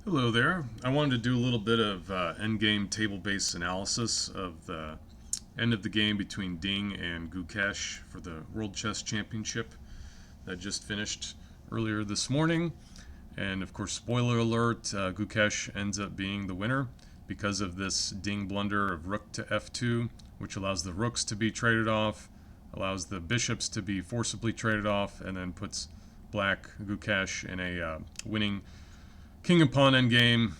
Hello there. I wanted to do a little bit of endgame table-based analysis of the end of the game between Ding and Gukesh for the World Chess Championship that just finished earlier this morning. And of course, spoiler alert, Gukesh ends up being the winner because of this Ding blunder of rook to f2, which allows the rooks to be traded off, allows the bishops to be forcibly traded off, and then puts black Gukesh in a winning king and pawn endgame,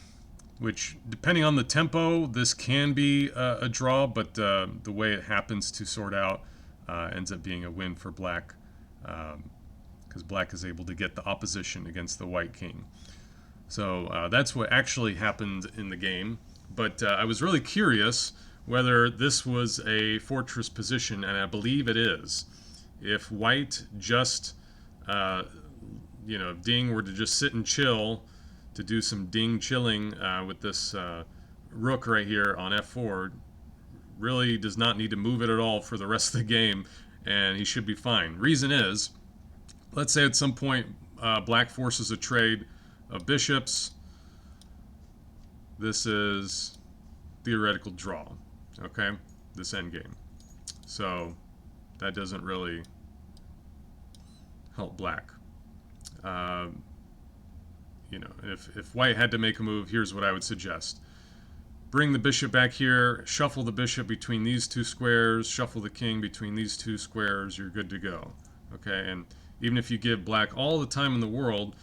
which, depending on the tempo, this can be a draw, but the way it happens to sort out ends up being a win for black, because black is able to get the opposition against the white king. So that's what actually happened in the game. But I was really curious whether this was a fortress position, and I believe it is. If white just, uh, if Ding were to just sit and chill, to do some Ding chilling with this rook right here on f4, really does not need to move it at all for the rest of the game, and he should be fine. Reason is, let's say at some point black forces a trade of bishops. This is theoretical draw, okay? This endgame. So that doesn't really help black. Uh, if white had to make a move, here's what I would suggest. Bring the bishop back here, shuffle the bishop between these two squares, shuffle the king between these two squares, you're good to go. Okay, and even if you give black all the time in the world,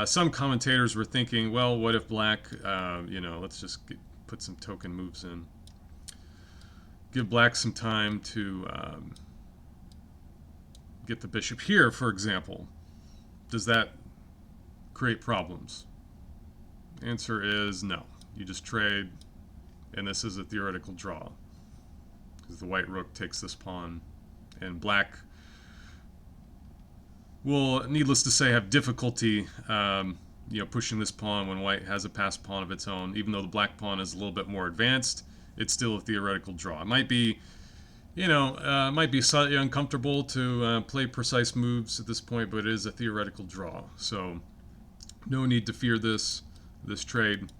some commentators were thinking, well, what if black, let's just put some token moves in. Give black some time to get the bishop here, for example. Does that create problems? Answer is no. You just trade, and this is a theoretical draw because the white rook takes this pawn, and black will, needless to say, have difficulty pushing this pawn when white has a passed pawn of its own. Even though the black pawn is a little bit more advanced, it's still a theoretical draw. It might be might be slightly uncomfortable to play precise moves at this point, but it is a theoretical draw. So no need to fear this trade.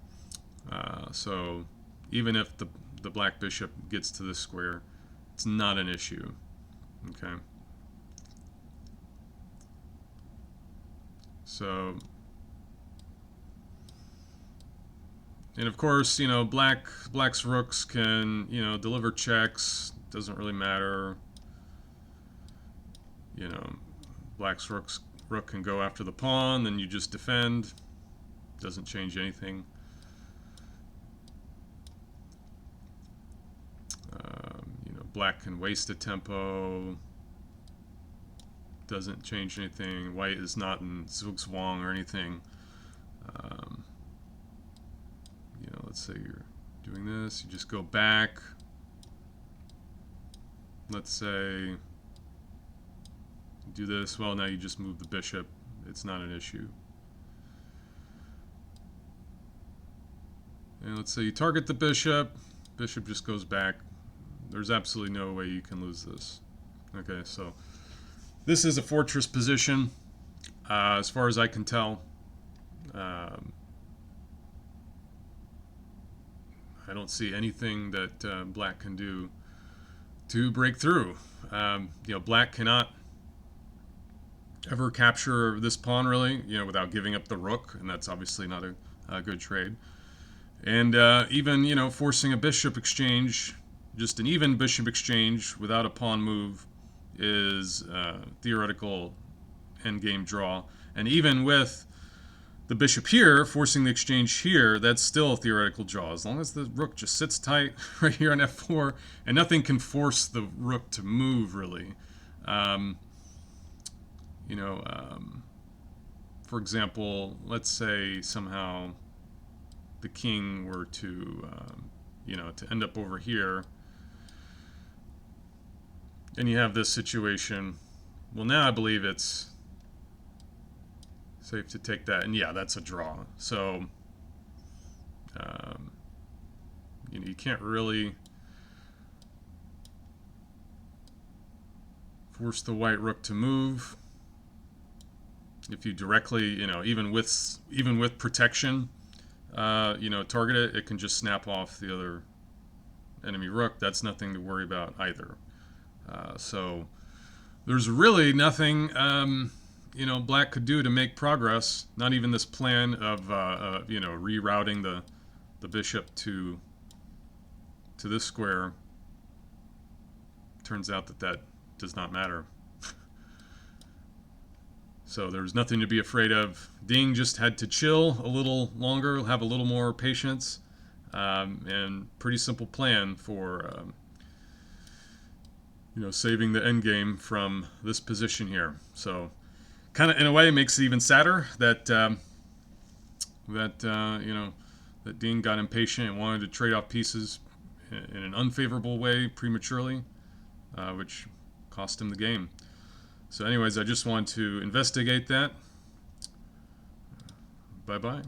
So even if the black bishop gets to this square, it's not an issue. Okay. So, and of course, black's rooks can, deliver checks. Doesn't really matter. You know, black's rook can go after the pawn, then you just defend. Doesn't change anything. Black can waste a tempo. Doesn't change anything. White is not in zugzwang or anything. Um, let's say you're doing this. You just go back. Let's say do this. Well, now you just move the bishop. It's not an issue. And let's say you target the bishop. Bishop just goes back. There's absolutely no way you can lose this. Okay, so this is a fortress position, as far as I can tell. I don't see anything that black can do to break through. Black cannot ever capture this pawn really, without giving up the rook, and that's obviously not a good trade. And even forcing a bishop exchange, just an even bishop exchange without a pawn move, is theoretical endgame draw. And even with the bishop here, forcing the exchange here, that's still a theoretical draw. As long as the rook just sits tight right here on f4, and nothing can force the rook to move, really. For example, let's say somehow the king were to, to end up over here, and you have this situation. Well, now I believe it's safe to take that, and yeah, that's a draw. So, you can't really force the white rook to move. If you directly, even with protection, target it, it can just snap off the other enemy rook. That's nothing to worry about either. So there's really nothing black could do to make progress. Not even this plan of rerouting the bishop to this square. Turns out that does not matter. So there's nothing to be afraid of. Ding just had to chill a little longer, have a little more patience, and pretty simple plan for saving the endgame from this position here. So kind of in a way makes it even sadder that that Ding got impatient and wanted to trade off pieces in an unfavorable way prematurely, which cost him the game. So anyways, I just want to investigate that. Bye-bye.